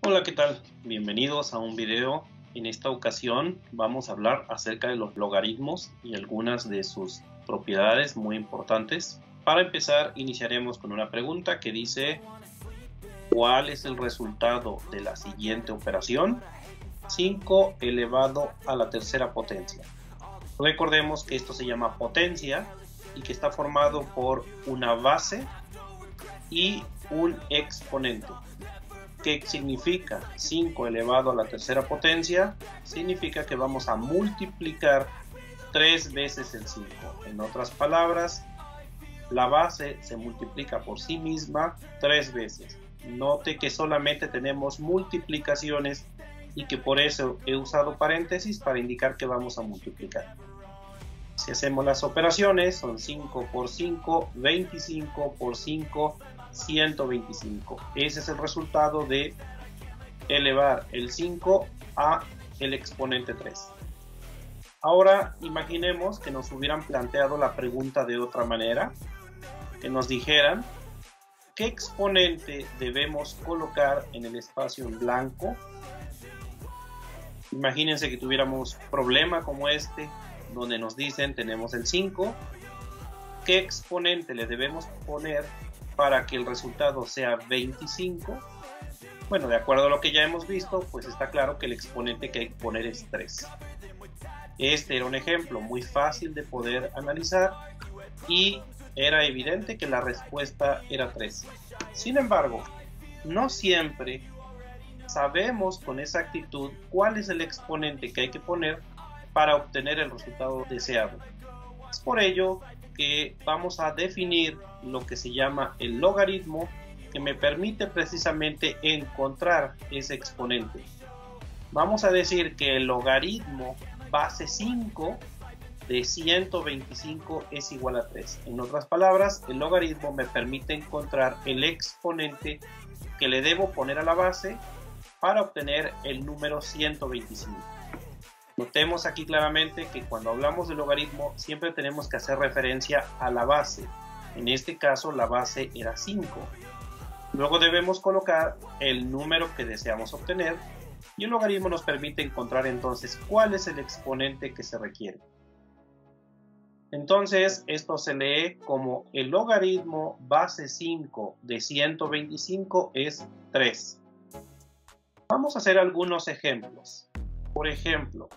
Hola, ¿qué tal? Bienvenidos a un video. En esta ocasión vamos a hablar acerca de los logaritmos y algunas de sus propiedades muy importantes. Para empezar, iniciaremos con una pregunta que dice: ¿cuál es el resultado de la siguiente operación? 5 elevado a la tercera potencia. Recordemos que esto se llama potencia y que está formado por una base y un exponente. ¿Qué significa 5 elevado a la tercera potencia? Significa que vamos a multiplicar 3 veces el 5. En otras palabras, la base se multiplica por sí misma 3 veces. Note que solamente tenemos multiplicaciones y que por eso he usado paréntesis para indicar que vamos a multiplicar. Si hacemos las operaciones, son 5 por 5, 25 por 5, 125. Ese es el resultado de elevar el 5 a el exponente 3. Ahora imaginemos que nos hubieran planteado la pregunta de otra manera, que nos dijeran qué exponente debemos colocar en el espacio en blanco. Imagínense que tuviéramos un problema como este, donde nos dicen tenemos el 5, ¿qué exponente le debemos poner para que el resultado sea 25? Bueno, de acuerdo a lo que ya hemos visto, pues está claro que el exponente que hay que poner es 3. Este era un ejemplo muy fácil de poder analizar y era evidente que la respuesta era 3. Sin embargo, no siempre sabemos con exactitud cuál es el exponente que hay que poner para obtener el resultado deseado. Es por ello que vamos a definir lo que se llama el logaritmo, que me permite precisamente encontrar ese exponente. Vamos a decir que el logaritmo base 5 de 125 es igual a 3. En otras palabras, el logaritmo me permite encontrar el exponente que le debo poner a la base para obtener el número 125. Notemos aquí claramente que cuando hablamos de logaritmo siempre tenemos que hacer referencia a la base. En este caso la base era 5. Luego debemos colocar el número que deseamos obtener y el logaritmo nos permite encontrar entonces cuál es el exponente que se requiere. Entonces esto se lee como el logaritmo base 5 de 125 es 3. Vamos a hacer algunos ejemplos. Por ejemplo,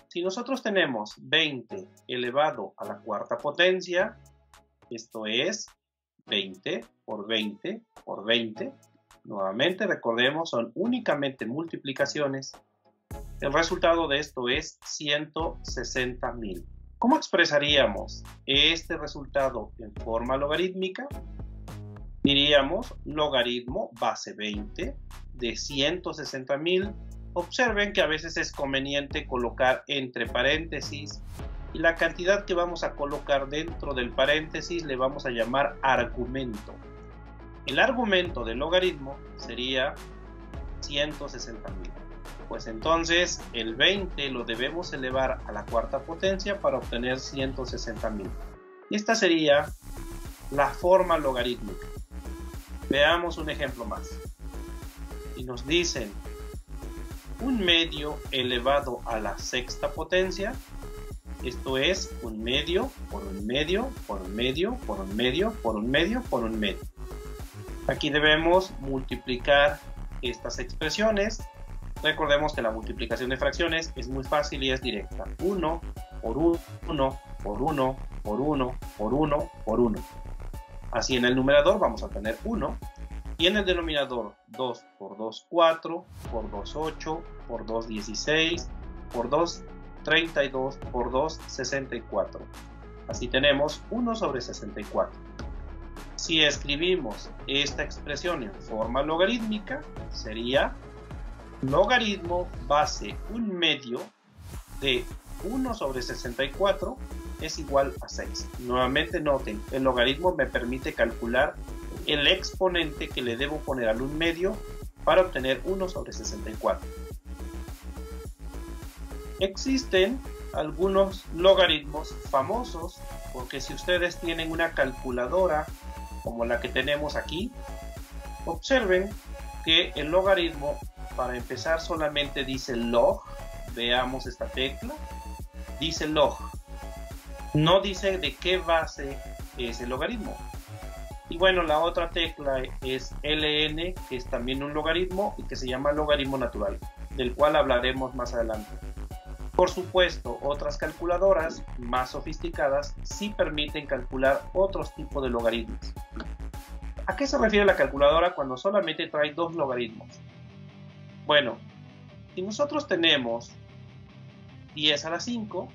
si nosotros tenemos 20 elevado a la cuarta potencia, esto es 20 por 20 por 20. Nuevamente recordemos, son únicamente multiplicaciones. El resultado de esto es 160.000. ¿Cómo expresaríamos este resultado en forma logarítmica? Diríamos logaritmo base 20 de 160.000. Observen que a veces es conveniente colocar entre paréntesis y la cantidad que vamos a colocar dentro del paréntesis le vamos a llamar argumento. El argumento del logaritmo sería 160.000. Pues entonces el 20 lo debemos elevar a la cuarta potencia para obtener 160.000. Esta sería la forma logarítmica. Veamos un ejemplo más. Y nos dicen 1 medio elevado a la sexta potencia, esto es 1 medio por 1 medio por 1 medio por 1 medio por 1 medio por 1 medio. Aquí debemos multiplicar estas expresiones. Recordemos que la multiplicación de fracciones es muy fácil y es directa. 1 por 1 por 1 por 1 por 1 por 1. Así en el numerador vamos a tener 1. Y en el denominador 2 por 2, 4, por 2, 8, por 2, 16, por 2, 32, por 2, 64. Así tenemos 1 sobre 64. Si escribimos esta expresión en forma logarítmica, sería logaritmo base 1 medio de 1 sobre 64 es igual a 6. Nuevamente noten, el logaritmo me permite calcular el exponente que le debo poner al 1 medio para obtener 1 sobre 64. Existen algunos logaritmos famosos, porque si ustedes tienen una calculadora como la que tenemos aquí, observen que el logaritmo, para empezar, solamente dice log. Veamos esta tecla. Dice log. No dice de qué base es el logaritmo. Y bueno, la otra tecla es ln, que es también un logaritmo y que se llama logaritmo natural, del cual hablaremos más adelante. Por supuesto, otras calculadoras más sofisticadas sí permiten calcular otros tipos de logaritmos. ¿A qué se refiere la calculadora cuando solamente trae dos logaritmos? Bueno, si nosotros tenemos 10 a la 5,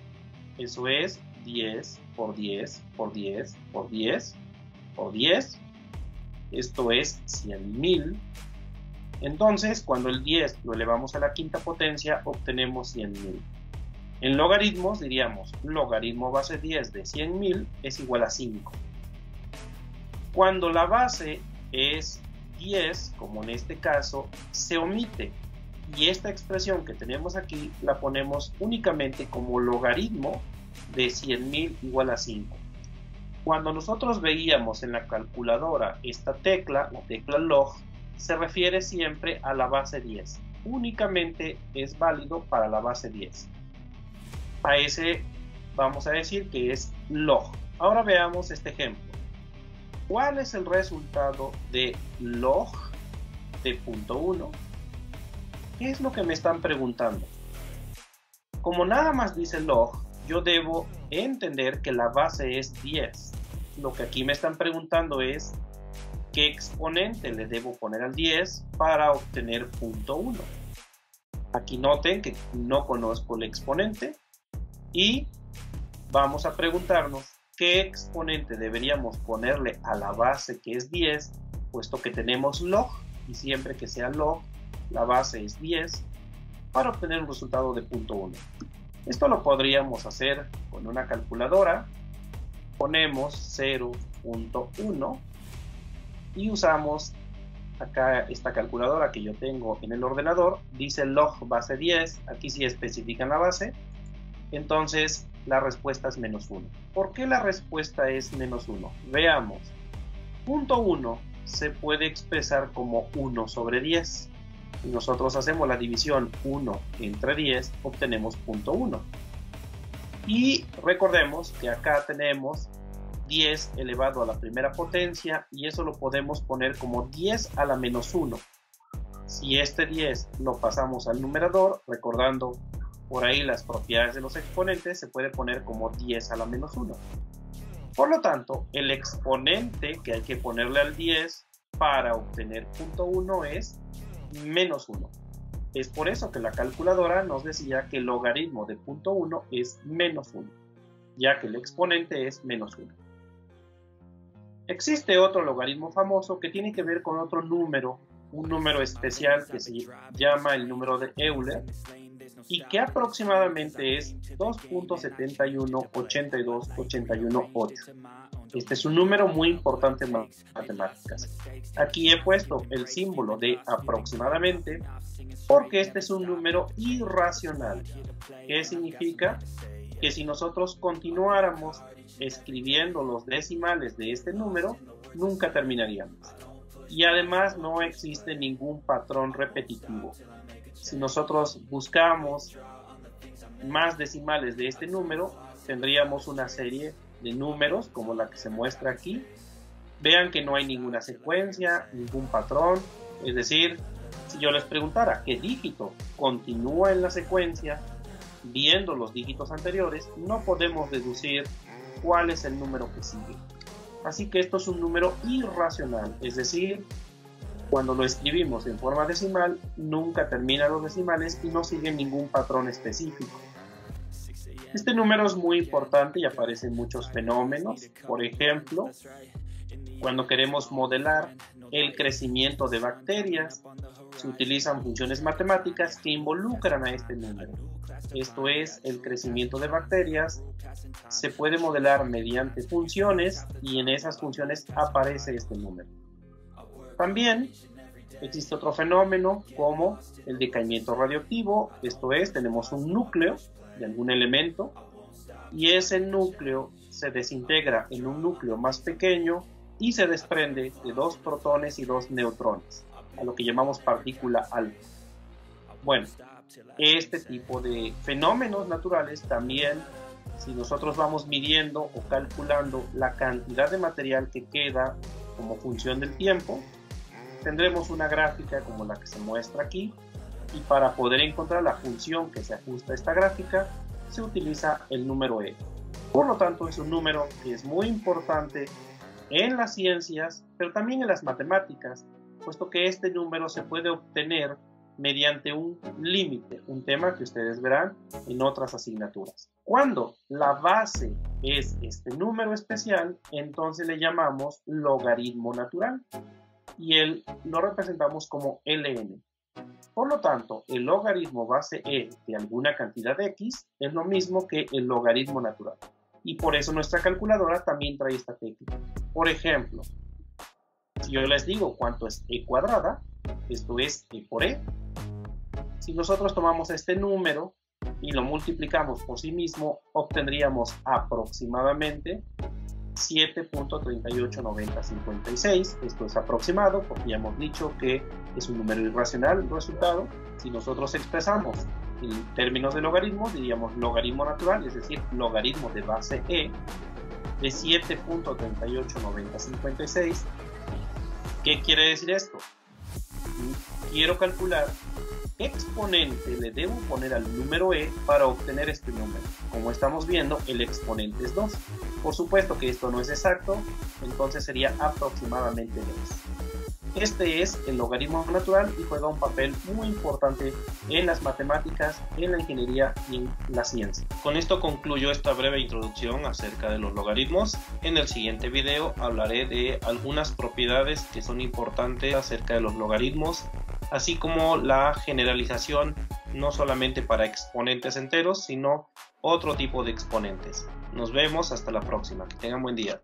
eso es 10 por 10 por 10 por 10 por 10, esto es 100.000. Entonces, cuando el 10 lo elevamos a la quinta potencia, obtenemos 100.000. En logaritmos diríamos logaritmo base 10 de 100.000 es igual a 5. Cuando la base es 10, como en este caso, se omite. Y esta expresión que tenemos aquí la ponemos únicamente como logaritmo de 100.000 igual a 5. Cuando nosotros veíamos en la calculadora esta tecla, la tecla log, se refiere siempre a la base 10. Únicamente es válido para la base 10. A ese vamos a decir que es log. Ahora veamos este ejemplo. ¿Cuál es el resultado de log de punto 1? ¿Qué es lo que me están preguntando? Como nada más dice log, yo debo entender que la base es 10. Lo que aquí me están preguntando es qué exponente le debo poner al 10 para obtener punto 1. Aquí noten que no conozco el exponente y vamos a preguntarnos qué exponente deberíamos ponerle a la base que es 10, puesto que tenemos log y siempre que sea log la base es 10 para obtener un resultado de punto 1. Esto lo podríamos hacer con una calculadora. Ponemos 0.1 y usamos acá esta calculadora que yo tengo en el ordenador. Dice log base 10, aquí sí especifican la base. Entonces la respuesta es menos 1. ¿Por qué la respuesta es menos 1? Veamos. Punto 1 se puede expresar como 1 sobre 10. Si nosotros hacemos la división 1 entre 10, obtenemos punto 1. Y recordemos que acá tenemos 10 elevado a la primera potencia y eso lo podemos poner como 10 a la menos 1. Si este 10 lo pasamos al numerador, recordando por ahí las propiedades de los exponentes, se puede poner como 10 a la menos 1. Por lo tanto, el exponente que hay que ponerle al 10 para obtener punto 1 es menos 1. Es por eso que la calculadora nos decía que el logaritmo de punto 1 es menos 1, ya que el exponente es menos 1. Existe otro logaritmo famoso que tiene que ver con otro número, un número especial que se llama el número de Euler y que aproximadamente es 2.7182818. Este es un número muy importante en matemáticas. Aquí he puesto el símbolo de aproximadamente porque este es un número irracional. ¿Qué significa? Que si nosotros continuáramos escribiendo los decimales de este número, nunca terminaríamos. Y además no existe ningún patrón repetitivo. Si nosotros buscamos más decimales de este número, tendríamos una serie de números como la que se muestra aquí. Vean que no hay ninguna secuencia, ningún patrón. Es decir, si yo les preguntara qué dígito continúa en la secuencia, viendo los dígitos anteriores, no podemos deducir cuál es el número que sigue. Así que esto es un número irracional, es decir, cuando lo escribimos en forma decimal, nunca termina los decimales y no sigue ningún patrón específico. Este número es muy importante y aparecen muchos fenómenos. Por ejemplo, cuando queremos modelar el crecimiento de bacterias, se utilizan funciones matemáticas que involucran a este número. Esto es, el crecimiento de bacterias se puede modelar mediante funciones y en esas funciones aparece este número. También existe otro fenómeno como el decaimiento radioactivo, esto es, tenemos un núcleo de algún elemento y ese núcleo se desintegra en un núcleo más pequeño y se desprende de 2 protones y 2 neutrones. a lo que llamamos partícula alfa. Bueno, este tipo de fenómenos naturales también, si nosotros vamos midiendo o calculando la cantidad de material que queda como función del tiempo, tendremos una gráfica como la que se muestra aquí, y para poder encontrar la función que se ajusta a esta gráfica se utiliza el número E. Por lo tanto, es un número que es muy importante en las ciencias, pero también en las matemáticas, puesto que este número se puede obtener mediante un límite, un tema que ustedes verán en otras asignaturas. Cuando la base es este número especial, entonces le llamamos logaritmo natural y lo representamos como ln. Por lo tanto, el logaritmo base e de alguna cantidad de x es lo mismo que el logaritmo natural. Y por eso nuestra calculadora también trae esta técnica. Por ejemplo, si yo les digo cuánto es e cuadrada, esto es e por e. Si nosotros tomamos este número y lo multiplicamos por sí mismo, obtendríamos aproximadamente 7.389056. Esto es aproximado porque ya hemos dicho que es un número irracional el resultado. Si nosotros expresamos en términos de logaritmos, diríamos logaritmo natural, es decir, logaritmo de base e de 7.389056. ¿Qué quiere decir esto? Quiero calcular qué exponente le debo poner al número e para obtener este número. Como estamos viendo, el exponente es 2. Por supuesto que esto no es exacto, entonces sería aproximadamente 2. Este es el logaritmo natural y juega un papel muy importante en las matemáticas, en la ingeniería y en la ciencia. Con esto concluyo esta breve introducción acerca de los logaritmos. En el siguiente video hablaré de algunas propiedades que son importantes acerca de los logaritmos, así como la generalización no solamente para exponentes enteros, sino otro tipo de exponentes. Nos vemos hasta la próxima. Que tengan buen día.